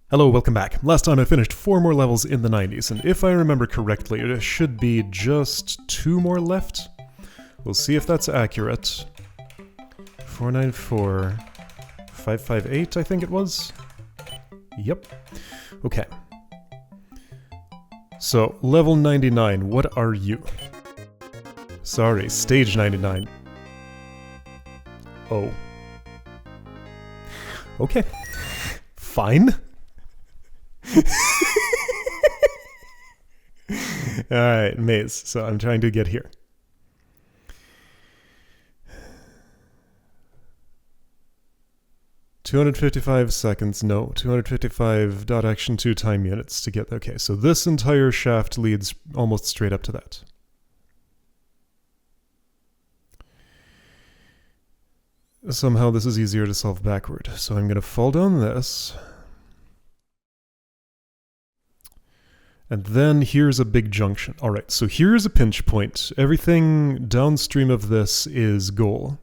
Hello, welcome back. Last time I finished 4 more levels in the 90s, and if I remember correctly, there should be just 2 more left. We'll see if that's accurate. 494... 558, I think it was? Yep. Okay. So, level 99, what are you? Sorry, stage 99. Oh. Okay. Fine. Alright, maze. So I'm trying to get here. $255 seconds, no. 255 dot action 2 time units to get... Okay, so this entire shaft leads almost straight up to that. Somehow this is easier to solve backward. So I'm going to fall down this. And then here's a big junction. Alright, so here's a pinch point. Everything downstream of this is goal.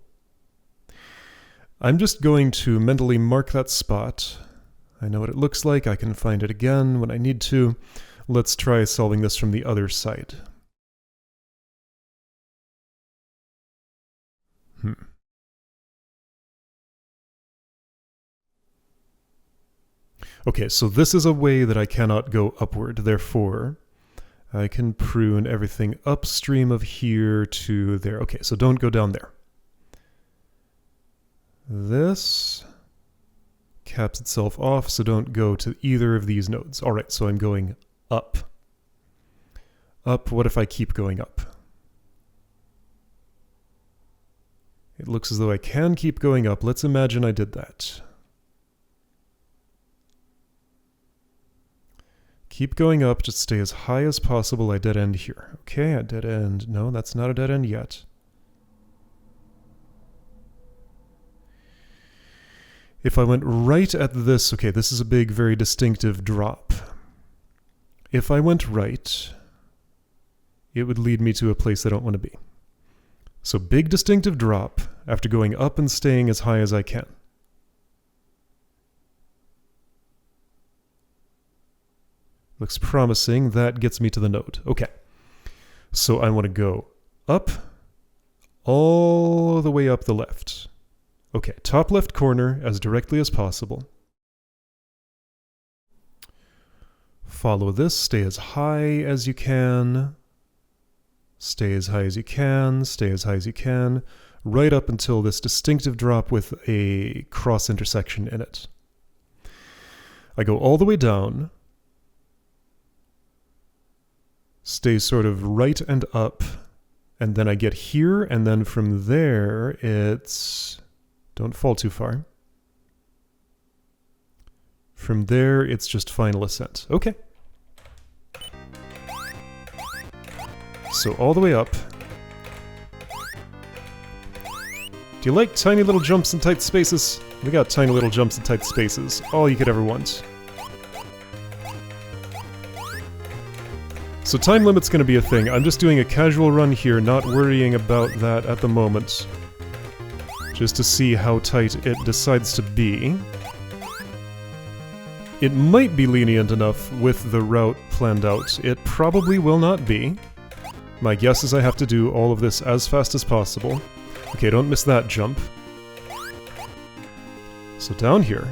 I'm just going to mentally mark that spot. I know what it looks like. I can find it again when I need to. Let's try solving this from the other side. Okay, so this is a way that I cannot go upward, therefore I can prune everything upstream of here to there. Okay, so don't go down there. This caps itself off, so don't go to either of these nodes. Alright, so I'm going up. Up, what if I keep going up? It looks as though I can keep going up. Let's imagine I did that. Keep going up, just stay as high as possible. I dead end here. Okay, a dead end. No, that's not a dead end yet. If I went right at this, okay, this is a big, very distinctive drop. If I went right, it would lead me to a place I don't want to be. So big, distinctive drop after going up and staying as high as I can. Looks promising. That gets me to the node. Okay. So I want to go up, all the way up the left. Okay, top left corner as directly as possible. Follow this. Stay as high as you can. Stay as high as you can. Stay as high as you can. Right up until this distinctive drop with a cross intersection in it. I go all the way down. Stay sort of right and up, and then I get here, and then from there it's... Don't fall too far. From there it's just final ascent. Okay. So all the way up. Do you like tiny little jumps in tight spaces? We got tiny little jumps in tight spaces. All you could ever want. So time limit's going to be a thing. I'm just doing a casual run here, not worrying about that at the moment. Just to see how tight it decides to be. It might be lenient enough with the route planned out. It probably will not be. My guess is I have to do all of this as fast as possible. Okay, don't miss that jump. So down here.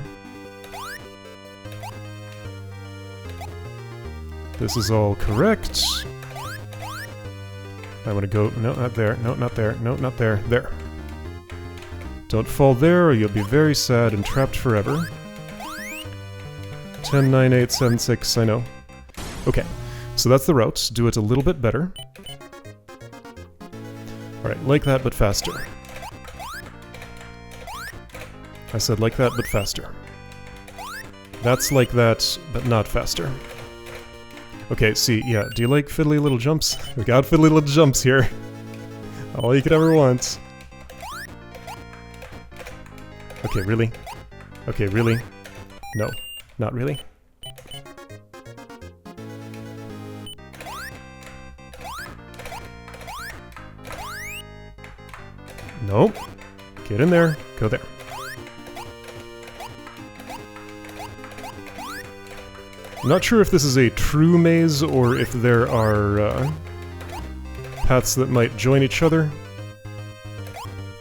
This is all correct. I want to go... No, not there. No, not there. No, not there. There. Don't fall there or you'll be very sad and trapped forever. 10, 9, 8, 7, 6, I know. Okay, so that's the route. Do it a little bit better. Alright, like that but faster. I said like that but faster. That's like that but not faster. Okay, see, yeah, do you like fiddly little jumps? We got fiddly little jumps here. All you could ever want. Okay, really? Okay, really? No, not really. Nope. Get in there. Go there. I'm not sure if this is a true maze or if there are paths that might join each other.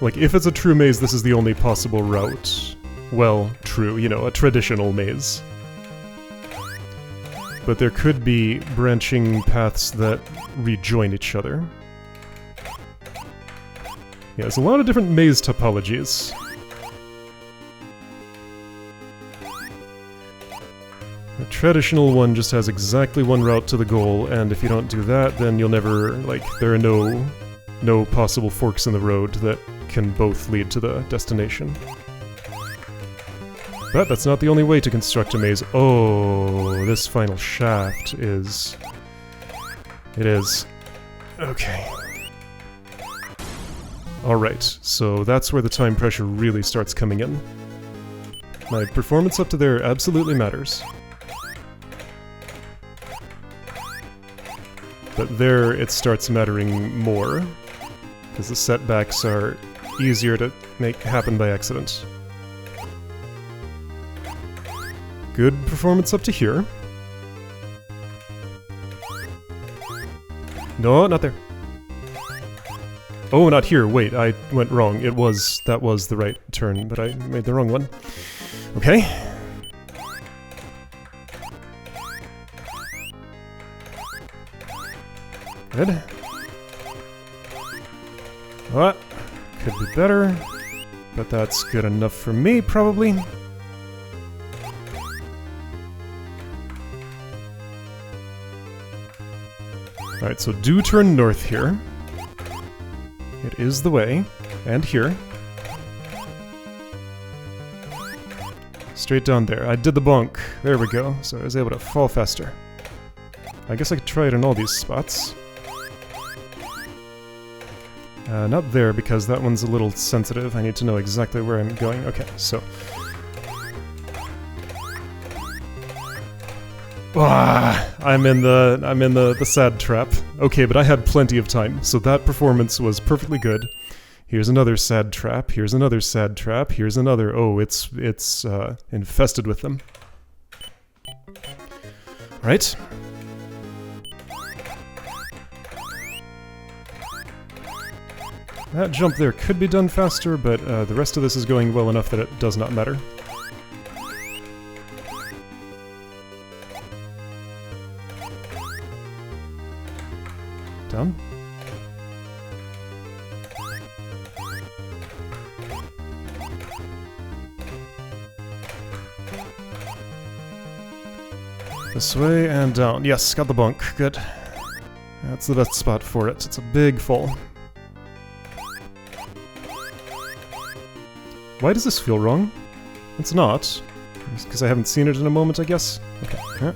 Like, if it's a true maze, this is the only possible route. Well, true, you know, a traditional maze. But there could be branching paths that rejoin each other. Yeah, there's a lot of different maze topologies. The traditional one just has exactly one route to the goal, and if you don't do that, then you'll never, like, there are no possible forks in the road that can both lead to the destination. But that's not the only way to construct a maze. Oh, this final shaft is... It is. Okay. Alright, so that's where the time pressure really starts coming in. My performance up to there absolutely matters. But there it starts mattering more, because the setbacks are easier to make happen by accident. Good performance up to here. No, not there. Oh, not here. Wait, I went wrong. That was the right turn, but I made the wrong one. Okay. Good. What? Could be better, but that's good enough for me, probably. Alright, so do turn north here. It is the way. And here. Straight down there. I did the bonk. There we go. So I was able to fall faster. I guess I could try it in all these spots. Not there, because that one's a little sensitive. I need to know exactly where I'm going. Okay, so... I'm in the sad trap. Okay, but I had plenty of time, so that performance was perfectly good. Here's another sad trap, here's another sad trap, here's another... Oh, it's infested with them. Right? That jump there could be done faster, but the rest of this is going well enough that it does not matter. Down. This way and down. Yes, got the bunk. Good. That's the best spot for it. It's a big fall. Why does this feel wrong? It's not. Because I haven't seen it in a moment, I guess. Okay. Yeah.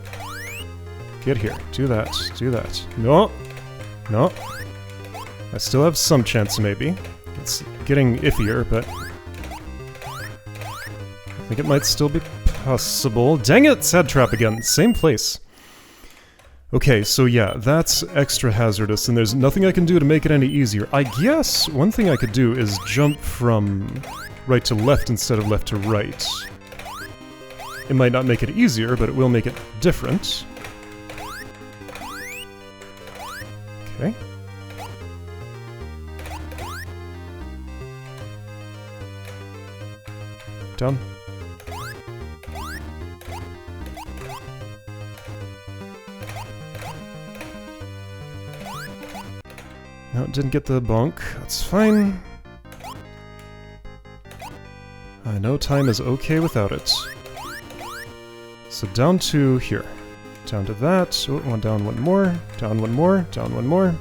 Get here. Do that. Do that. No! No. I still have some chance, maybe. It's getting iffier, but... I think it might still be possible. Dang it! Sad trap again. Same place. Okay, so yeah, that's extra hazardous, and there's nothing I can do to make it any easier. I guess one thing I could do is jump from right to left instead of left to right. It might not make it easier, but it will make it different. Okay. Down. No, it didn't get the bonk. That's fine. I know time is okay without it. So down to here. Down to that. Oh, one down, one more. Down one more. Down one more.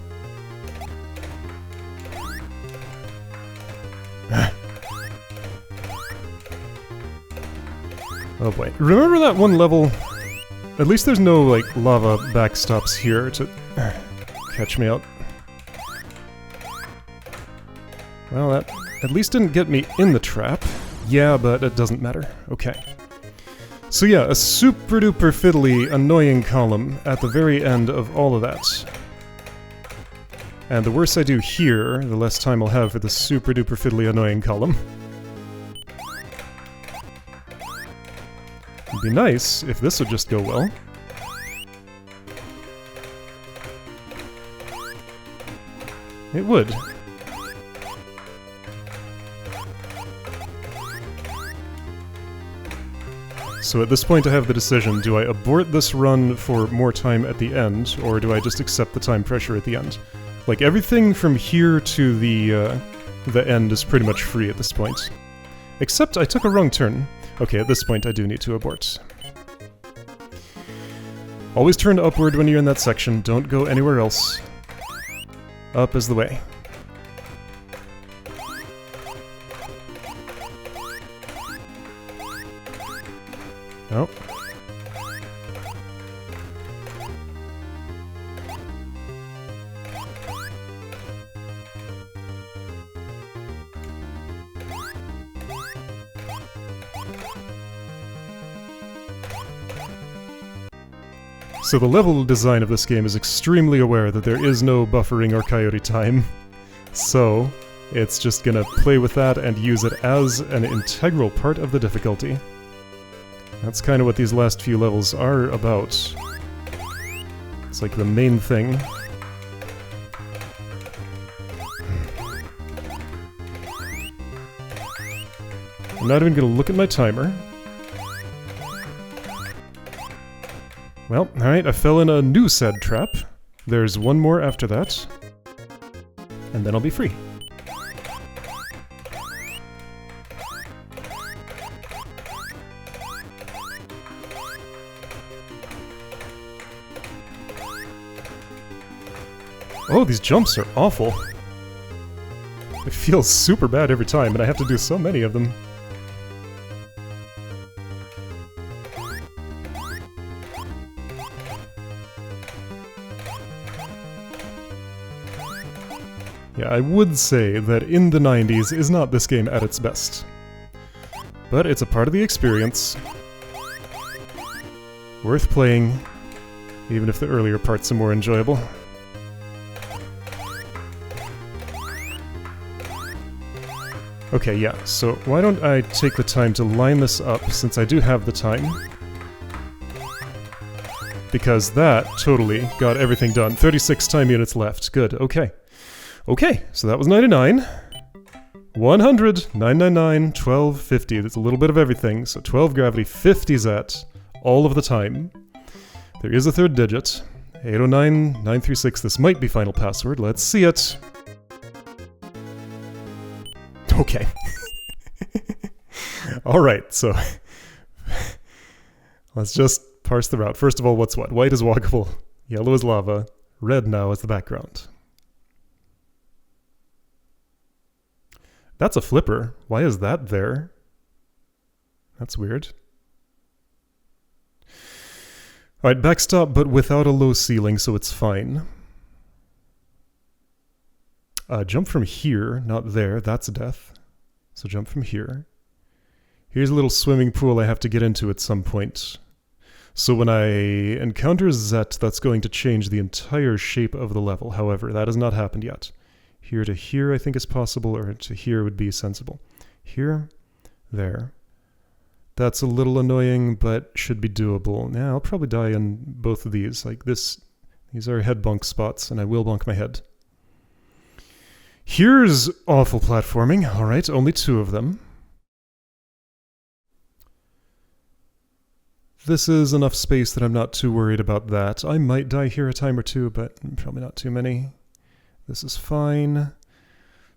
Oh boy. Remember that one level? At least there's no, like, lava backstops here to catch me out. Well, that at least didn't get me in the trap. Yeah, but it doesn't matter. Okay. So yeah, a super duper fiddly, annoying column at the very end of all of that. And the worse I do here, the less time I'll have for the super duper fiddly, annoying column. It'd be nice if this would just go well. It would. So at this point I have the decision, do I abort this run for more time at the end, or do I just accept the time pressure at the end? Like, everything from here to the end is pretty much free at this point. Except I took a wrong turn. Okay, at this point I do need to abort. Always turn upward when you're in that section, don't go anywhere else. Up is the way. Oh. So the level design of this game is extremely aware that there is no buffering or coyote time. So, it's just gonna play with that and use it as an integral part of the difficulty. That's kind of what these last few levels are about. It's like the main thing. I'm not even gonna look at my timer. Well, alright, I fell in a new said trap. There's one more after that. And then I'll be free. Oh, these jumps are awful. It feels super bad every time, and I have to do so many of them. Yeah, I would say that in the 90s is not this game at its best. But it's a part of the experience. Worth playing, even if the earlier parts are more enjoyable. Okay, yeah, so why don't I take the time to line this up, since I do have the time. Because that totally got everything done. 36 time units left. Good, okay. Okay, so that was 99. 100, 999, 12, 50. That's a little bit of everything. So 12 gravity, 50 zet, all of the time. There is a third digit. 809, 936. This might be final password. Let's see it. Okay. Alright, so let's just parse the route. First of all, what's what? White is walkable, yellow is lava, red now is the background. That's a flipper. Why is that there? That's weird. Alright, backstop, but without a low ceiling, so it's fine. Jump from here, not there, that's death. So jump from here. Here's a little swimming pool I have to get into at some point. So when I encounter Zet, that's going to change the entire shape of the level. However, that has not happened yet. Here to here I think is possible, or to here would be sensible. Here, there. That's a little annoying, but should be doable. Now, I'll probably die in both of these. Like this, these are head bonk spots, and I will bonk my head. Here's awful platforming. Alright, only 2 of them. This is enough space that I'm not too worried about that. I might die here a time or two, but probably not too many. This is fine.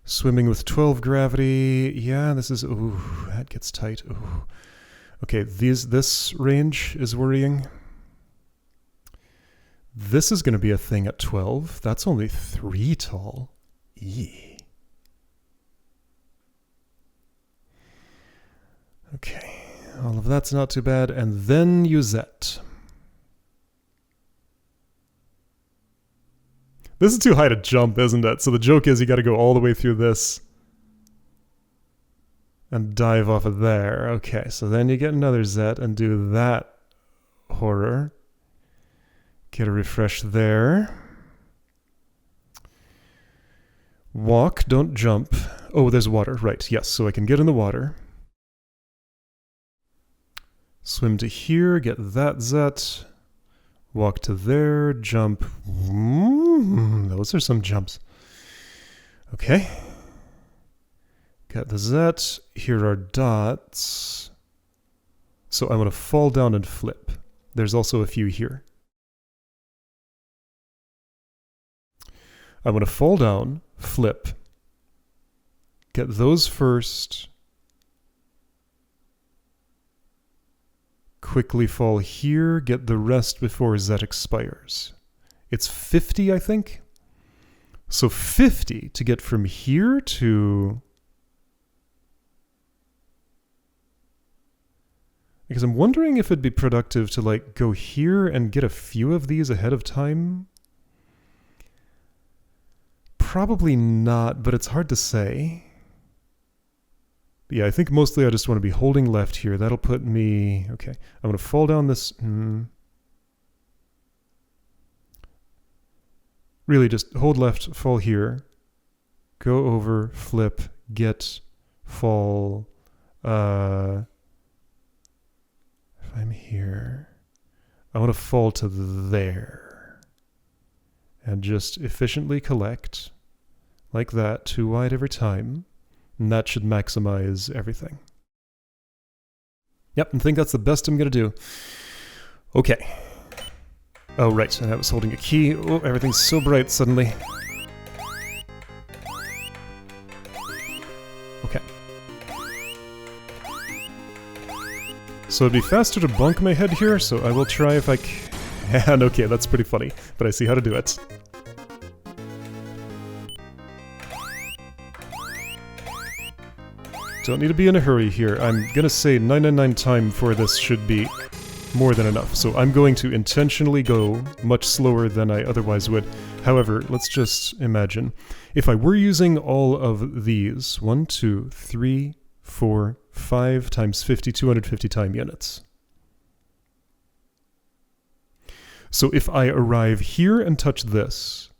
Swimming with 12 gravity. Yeah, this is... Ooh, that gets tight. Ooh. Okay, this range is worrying. This is going to be a thing at 12. That's only 3 tall. Eee. Okay, all of that's not too bad. And then Uzette. This is too high to jump, isn't it? So the joke is you gotta go all the way through this and dive off of there. Okay, so then you get another Zet and do that horror. Get a refresh there. Walk, don't jump. Oh, there's water, right, yes, so I can get in the water. Swim to here, get that Zet. Walk to there, jump. Those are some jumps. Okay. Got the Z. Here are dots. So I'm going to fall down and flip. There's also a few here. I'm going to fall down, flip. Get those first. Quickly fall here, get the rest before Z expires. It's 50, I think? So 50 to get from here to... Because I'm wondering if it'd be productive to like go here and get a few of these ahead of time. Probably not, but it's hard to say. Yeah, I think mostly I just want to be holding left here. That'll put me... Okay, I'm going to fall down this... Really, just hold left, fall here. Go over, flip, get, fall... If I'm here... I want to fall to there. And just efficiently collect. Like that, 2 wide every time. And that should maximize everything. Yep, I think that's the best I'm going to do. Okay. Oh, right, and I was holding a key. Oh, everything's so bright suddenly. Okay. So it'd be faster to bonk my head here, so I will try if I can. Okay, that's pretty funny, but I see how to do it. Don't need to be in a hurry here. I'm gonna say 999 time for this should be more than enough. So I'm going to intentionally go much slower than I otherwise would. However, let's just imagine. If I were using all of these, 1, 2, 3, 4, 5 times 50, 250 time units. So if I arrive here and touch this,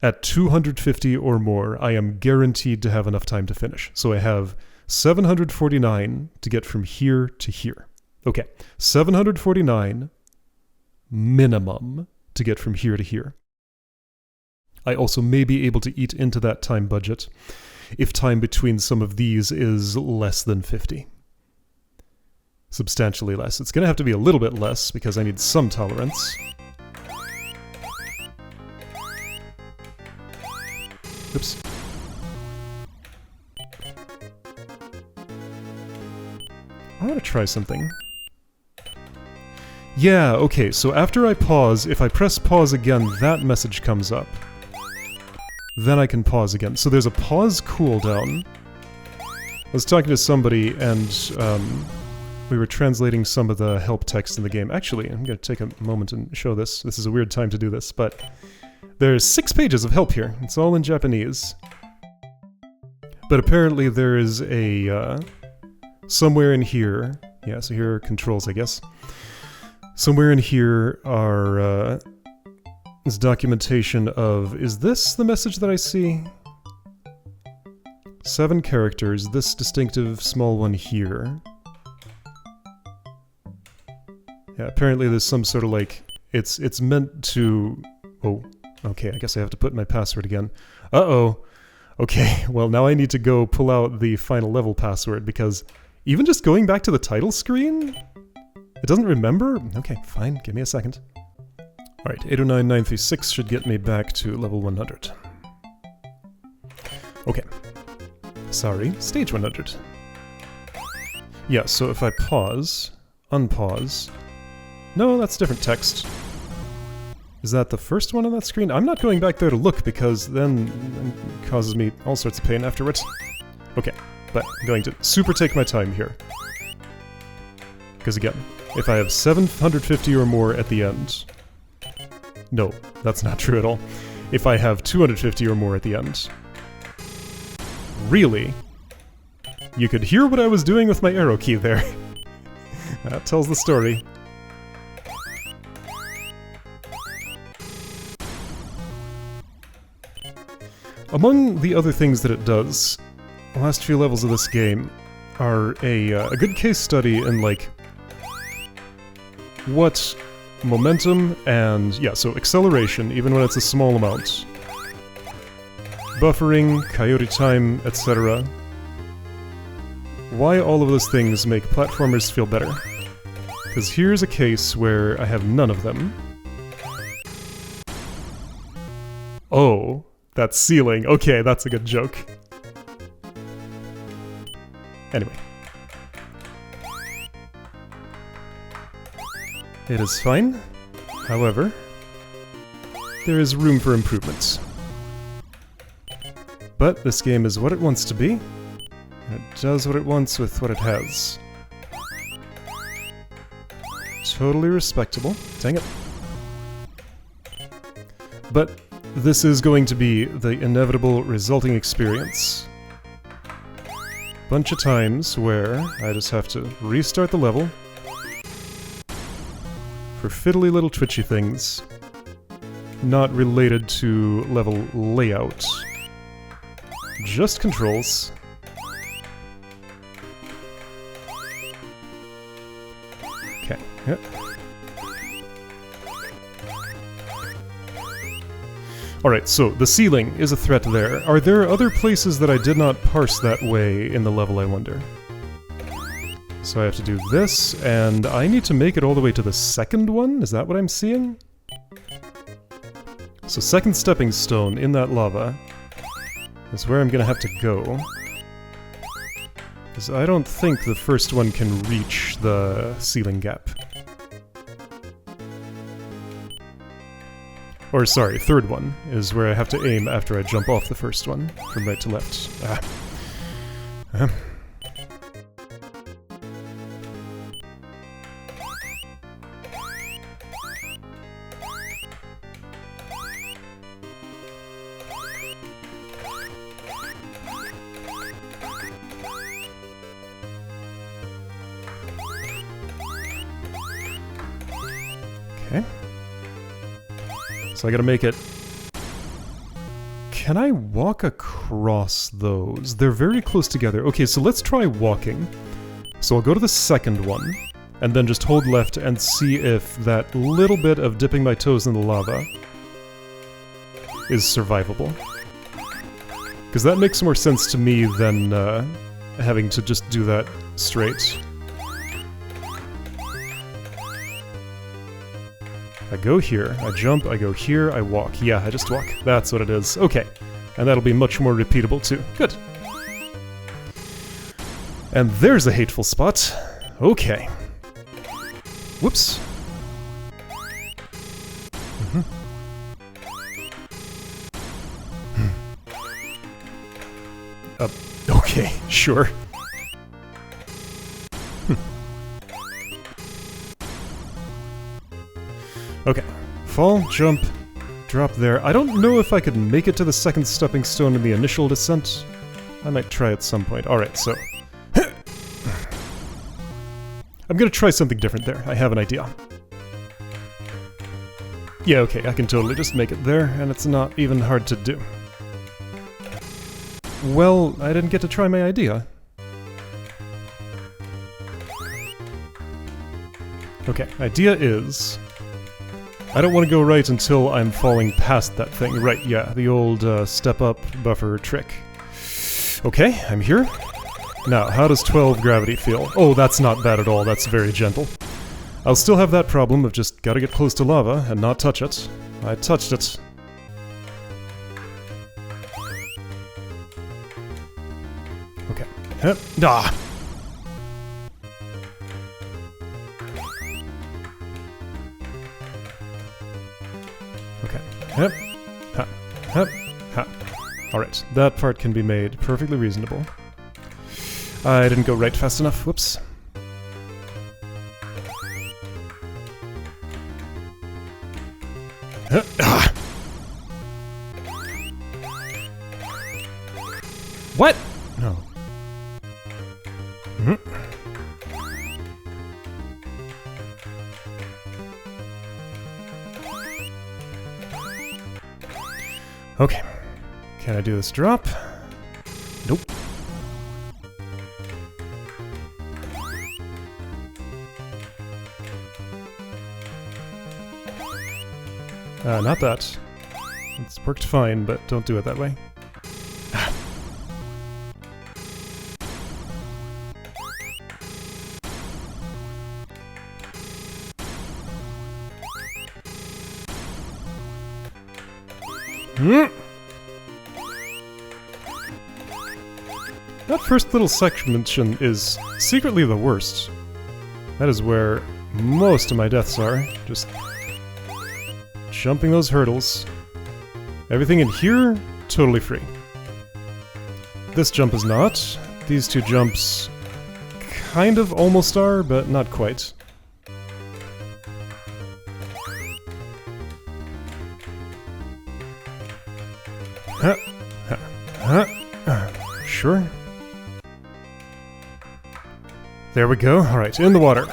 at 250 or more, I am guaranteed to have enough time to finish. So I have 749 to get from here to here. Okay, 749 minimum to get from here to here. I also may be able to eat into that time budget if time between some of these is less than 50. Substantially less. It's going to have to be a little bit less because I need some tolerance. Oops. I want to try something. Yeah, okay, so after I pause, if I press pause again, that message comes up. Then I can pause again. So there's a pause cooldown. I was talking to somebody and we were translating some of the help text in the game. Actually, I'm going to take a moment and show this. This is a weird time to do this, but there's 6 pages of help here. It's all in Japanese. But apparently there is a, somewhere in here, yeah, so here are controls, I guess. Somewhere in here are, is documentation of, is this the message that I see? 7 characters, this distinctive small one here. Yeah, apparently there's some sort of like, it's meant to, oh, okay, I guess I have to put my password again. Uh-oh. Okay, well now I need to go pull out the final level password because even just going back to the title screen, it doesn't remember? Okay, fine, give me a second. Alright, 809936 should get me back to level 100. Okay. Sorry, stage 100. Yeah, so if I pause, unpause... No, that's different text. Is that the first one on that screen? I'm not going back there to look because then it causes me all sorts of pain afterwards. Okay, but I'm going to super take my time here. Because again, if I have 750 or more at the end... No, that's not true at all. If I have 250 or more at the end... Really? You could hear what I was doing with my arrow key there. That tells the story. Among the other things that it does, the last few levels of this game are a good case study in, like, what momentum and, yeah, so acceleration, even when it's a small amount, buffering, coyote time, etc. Why all of those things make platformers feel better. Because here's a case where I have none of them. Oh, that ceiling. Okay, that's a good joke. Anyway. It is fine. However, there is room for improvements. But this game is what it wants to be, and it does what it wants with what it has. Totally respectable. Dang it. But this is going to be the inevitable resulting experience. Bunch of times where I just have to restart the level for fiddly little twitchy things not related to level layout. Just controls. Okay. Yep. Alright, so the ceiling is a threat there. Are there other places that I did not parse that way in the level, I wonder? So I have to do this, and I need to make it all the way to the second one? Is that what I'm seeing? So second stepping stone in that lava is where I'm gonna have to go. Because I don't think the first one can reach the ceiling gap. Or sorry, third one is where I have to aim after I jump off the first one, from right to left. Okay. So I gotta make it... Can I walk across those? They're very close together. Okay, so let's try walking. So I'll go to the second one, and then just hold left and see if that little bit of dipping my toes in the lava is survivable. Because that makes more sense to me than having to just do that straight. I go here, I jump, I go here, I walk. Yeah, I just walk. That's what it is. Okay. And that'll be much more repeatable too. Good. And there's a hateful spot. Okay. Whoops. Okay, sure. Okay, fall, jump, drop there. I don't know if I could make it to the second stepping stone in the initial descent. I might try at some point. Alright, so... I'm gonna try something different there. I have an idea. Yeah, okay, I can totally just make it there, and it's not even hard to do. Well, I didn't get to try my idea. Okay, idea is... I don't want to go right until I'm falling past that thing. Right, yeah, the old step-up buffer trick. Okay, I'm here. Now, how does 12 gravity feel? Oh, that's not bad at all, that's very gentle. I'll still have that problem of just gotta get close to lava and not touch it. I touched it. Okay. Ah! Okay. Hep. Ha. Hep. Ha. Alright, that part can be made perfectly reasonable. I didn't go right fast enough. Whoops. Ah. What? No. Okay. Can I do this drop? Nope. Not that. It's worked fine, but don't do it that way. That first little section is secretly the worst. That is where most of my deaths are. Just jumping those hurdles. Everything in here, totally free. This jump is not. These two jumps kind of almost are, but not quite. Sure. There we go. Alright, in the water.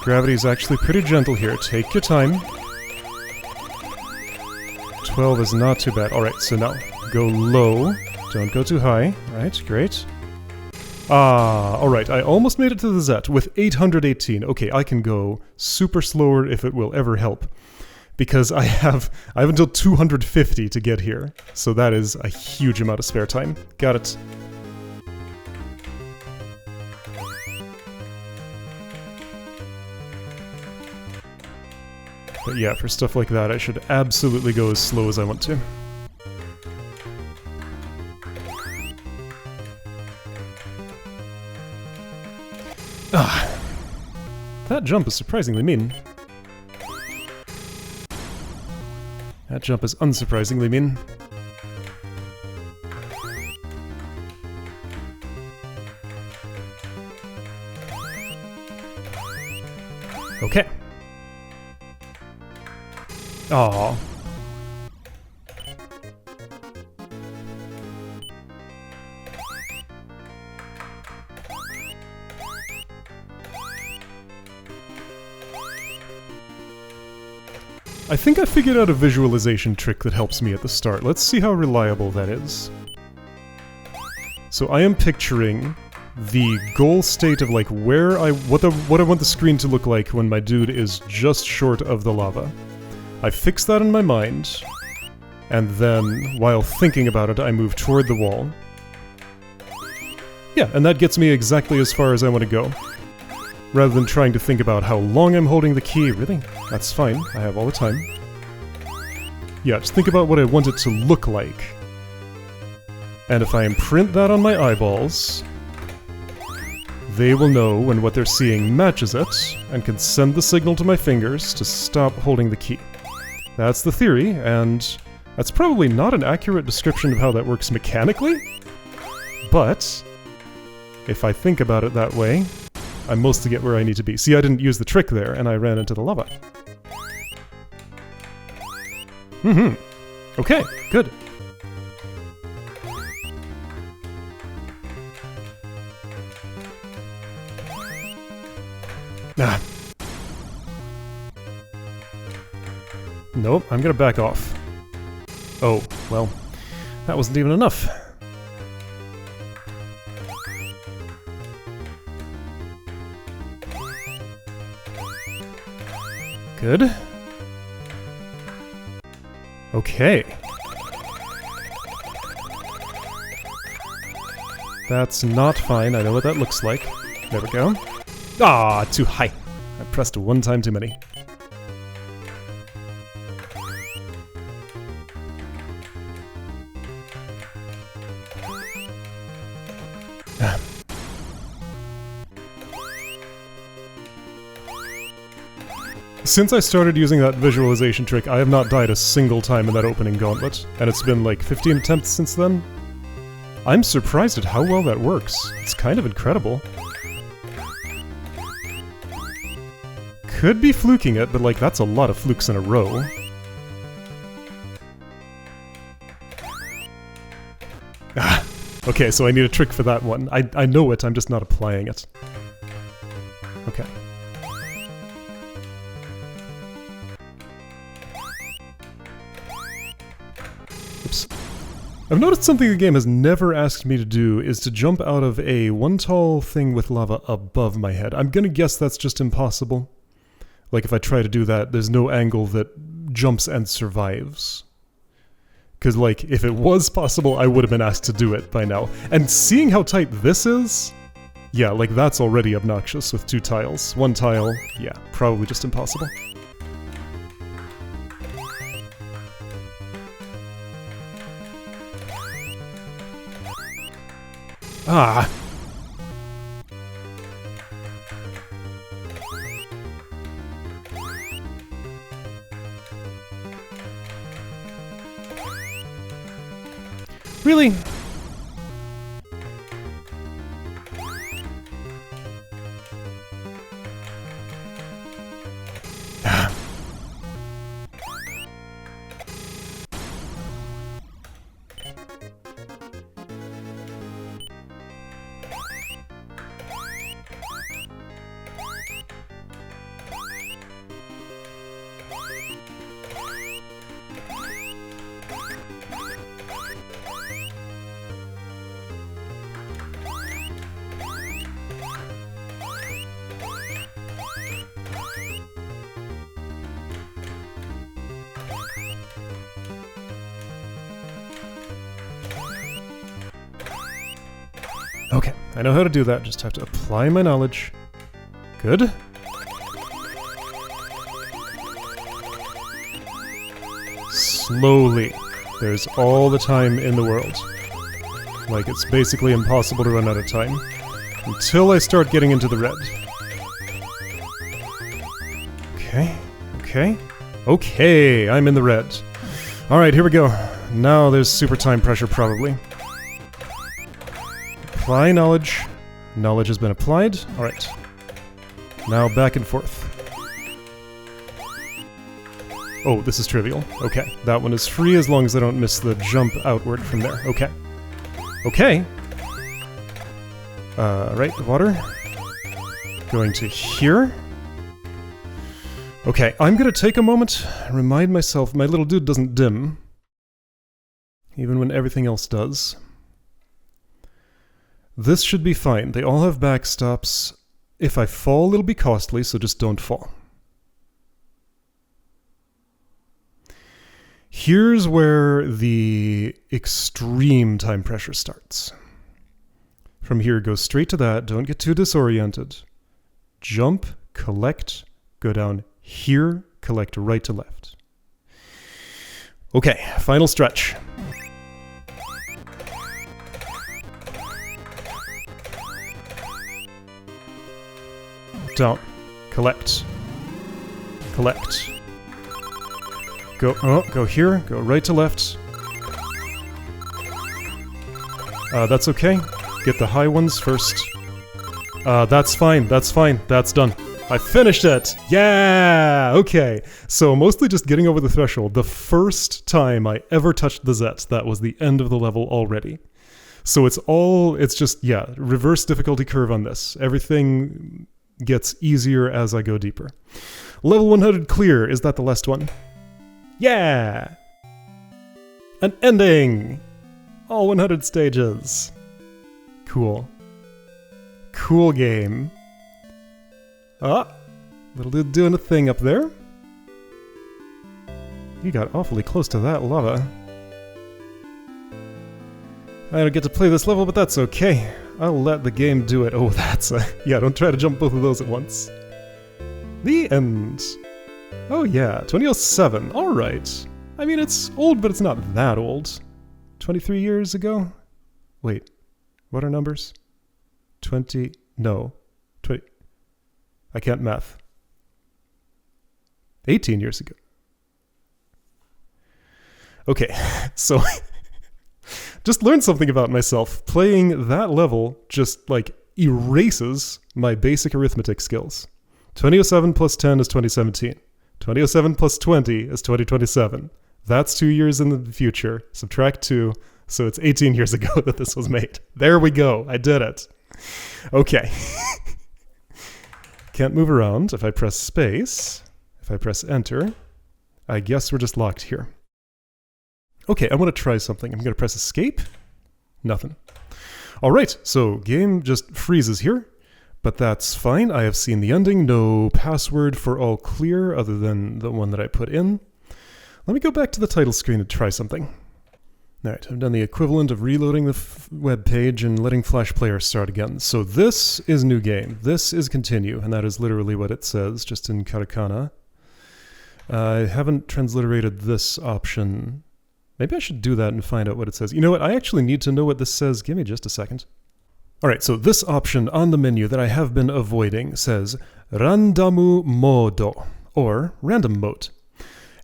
Gravity's actually pretty gentle here. Take your time. 12 is not too bad. Alright, so now, go low. Don't go too high. Right, great. Ah, alright, I almost made it to the Z with 818. Okay, I can go super slower if it will ever help. Because I have until 250 to get here. So that is a huge amount of spare time. Got it. But yeah, for stuff like that, I should absolutely go as slow as I want to. Ah, that jump is surprisingly mean. That jump is unsurprisingly mean. Okay. Aww. I think I figured out a visualization trick that helps me at the start. Let's see how reliable that is. So I am picturing the goal state of like where what I want the screen to look like when my dude is just short of the lava. I fix that in my mind, and then while thinking about it, I move toward the wall. Yeah, and that gets me exactly as far as I want to go. Rather than trying to think about how long I'm holding the key. Really? That's fine. I have all the time. Yeah, just think about what I want it to look like. And if I imprint that on my eyeballs, they will know when what they're seeing matches it, and can send the signal to my fingers to stop holding the key. That's the theory, and that's probably not an accurate description of how that works mechanically, but if I think about it that way, I mostly get where I need to be. See, I didn't use the trick there, and I ran into the lava. Okay, good. Ah. Nope, I'm gonna back off. Oh, well, that wasn't even enough. Good. Okay. That's not fine, I know what that looks like. There we go. Ah, too high. I pressed one time too many. Since I started using that visualization trick, I have not died a single time in that opening gauntlet, and it's been like 15 attempts since then. I'm surprised at how well that works. It's kind of incredible. Could be fluking it, but like that's a lot of flukes in a row. Ah, okay, so I need a trick for that one. I know it, I'm just not applying it. Okay. Oops. I've noticed something the game has never asked me to do is to jump out of a one tall thing with lava above my head. I'm gonna guess that's just impossible. Like if I try to do that, there's no angle that jumps and survives. Because like, if it was possible, I would have been asked to do it by now. And seeing how tight this is, yeah, like that's already obnoxious with 2 tiles. 1 tile, yeah, probably just impossible. Ah! Really? Okay, I know how to do that, just have to apply my knowledge. Good. Slowly. There's all the time in the world. Like, it's basically impossible to run out of time. Until I start getting into the red. Okay, okay. Okay, I'm in the red. Alright, here we go. Now there's super time pressure, probably. Apply knowledge. Knowledge has been applied. Alright. Now back and forth. Oh, this is trivial. Okay. That one is free as long as I don't miss the jump outward from there. Okay. Okay. Right, water. Going to here. Okay, I'm gonna take a moment, remind myself my little dude doesn't dim. Even when everything else does. This should be fine. They all have backstops. If I fall, it'll be costly, so just don't fall. Here's where the extreme time pressure starts. From here, go straight to that. Don't get too disoriented. Jump, collect, go down here, collect right to left. Okay, final stretch. Down. Collect. Collect. Go here, go right to left. That's okay. Get the high ones first. That's fine, that's done. I finished it! Yeah! Okay. So mostly just getting over the threshold. The first time I ever touched the Zet, that was the end of the level already. So it's just, yeah, reverse difficulty curve on this. Everything gets easier as I go deeper. Level 100 clear. Is that the last one? Yeah! An ending! All 100 stages. Cool. Cool game. Ah! Little dude doing a thing up there. You got awfully close to that lava. I don't get to play this level, but that's okay. I'll let the game do it. Oh, that's yeah, don't try to jump both of those at once. The end. Oh yeah, 2007. Alright. I mean, it's old, but it's not that old. 23 years ago? Wait, what are numbers? 20... no. 20... I can't math. 18 years ago. Okay, so... just learned something about myself. Playing that level just, like, erases my basic arithmetic skills. 2007 plus 10 is 2017. 2007 plus 20 is 2027. That's 2 years in the future. Subtract 2, so it's 18 years ago that this was made. There we go. I did it. Okay. Can't move around. If I press space, if I press enter, I guess we're just locked here. Okay, I want to try something. I'm going to press escape. Nothing. All right, so game just freezes here, but that's fine. I have seen the ending. No password for all clear other than the one that I put in. Let me go back to the title screen and try something. All right, I've done the equivalent of reloading the web page and letting Flash Player start again. So this is new game. This is continue, and that is literally what it says, just in katakana. I haven't transliterated this option. Maybe I should do that and find out what it says. You know what? I actually need to know what this says. Give me just a second. All right, so this option on the menu that I have been avoiding says randamu modo, or random mode.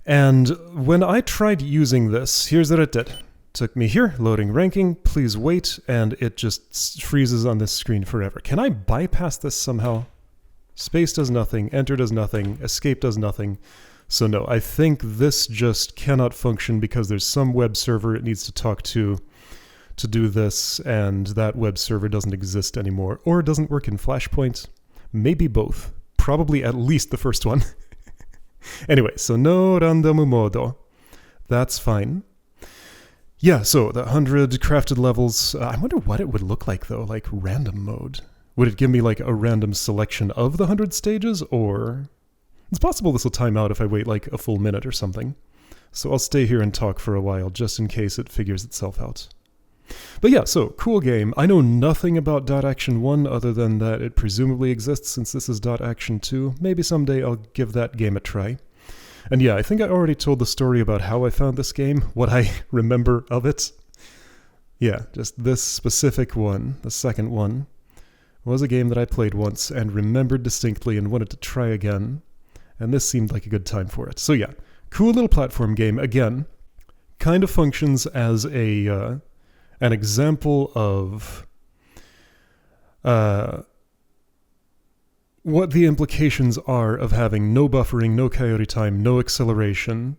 And when I tried using this, here's what it did. Took me here, loading ranking, please wait, and it just freezes on this screen forever. Can I bypass this somehow? Space does nothing, enter does nothing, escape does nothing. So no, I think this just cannot function because there's some web server it needs to talk to do this, and that web server doesn't exist anymore, or it doesn't work in Flashpoint. Maybe both. Probably at least the first one. Anyway, so no randamu modo. That's fine. Yeah, so the 100 crafted levels. I wonder what it would look like, though, like random mode. Would it give me, like, a random selection of the 100 stages, or... It's possible this will time out if I wait, like, a full minute or something. So I'll stay here and talk for a while, just in case it figures itself out. But yeah, so, cool game. I know nothing about .action 1 other than that it presumably exists since this is .action 2. Maybe someday I'll give that game a try. And yeah, I think I already told the story about how I found this game, what I remember of it. Yeah, just this specific one, the second one, was a game that I played once and remembered distinctly and wanted to try again. And this seemed like a good time for it. So yeah, cool little platform game. Again, kind of functions as a an example of what the implications are of having no buffering, no coyote time, no acceleration,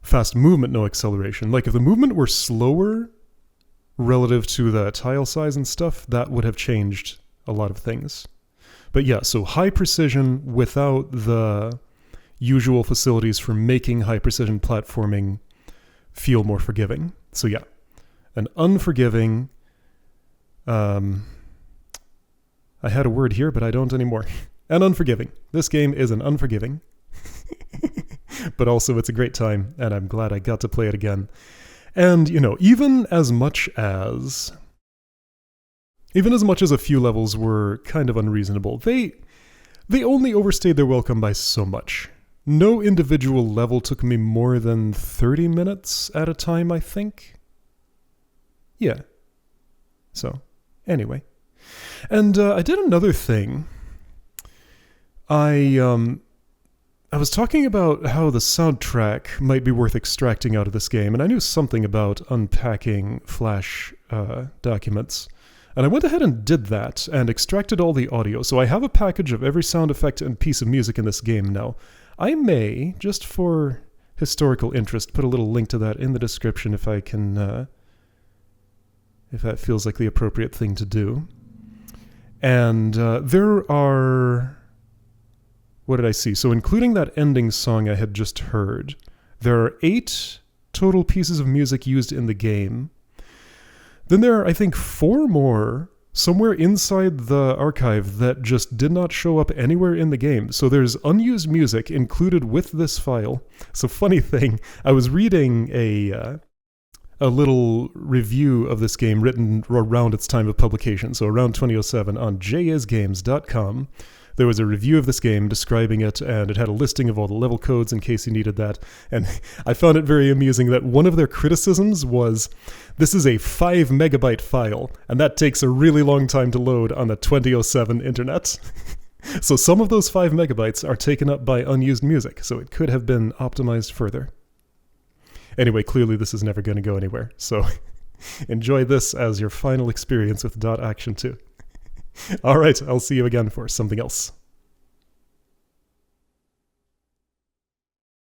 fast movement, no acceleration. Like if the movement were slower relative to the tile size and stuff, that would have changed a lot of things. But yeah, so high precision without the usual facilities for making high precision platforming feel more forgiving. So yeah, an unforgiving, I had a word here, but I don't anymore. An unforgiving. This game is an unforgiving. But also it's a great time, and I'm glad I got to play it again. And, you know, even as much as a few levels were kind of unreasonable, they only overstayed their welcome by so much. No individual level took me more than 30 minutes at a time, I think. Yeah. So, anyway. And I did another thing. I was talking about how the soundtrack might be worth extracting out of this game, and I knew something about unpacking Flash documents. And I went ahead and did that, and extracted all the audio. So I have a package of every sound effect and piece of music in this game now. I may, just for historical interest, put a little link to that in the description if I can, if that feels like the appropriate thing to do. And there are... What did I see? So including that ending song I had just heard, there are 8 total pieces of music used in the game. Then there are, I think, 4 more somewhere inside the archive that just did not show up anywhere in the game. So there's unused music included with this file. So funny thing, I was reading a little review of this game written around its time of publication, so around 2007 on jisgames.com. There was a review of this game describing it, and it had a listing of all the level codes in case you needed that. And I found it very amusing that one of their criticisms was, this is a 5 megabyte file, and that takes a really long time to load on the 2007 internet. So some of those 5 megabytes are taken up by unused music, so it could have been optimized further. Anyway, clearly this is never going to go anywhere, so enjoy this as your final experience with .action 2. All right, I'll see you again for something else.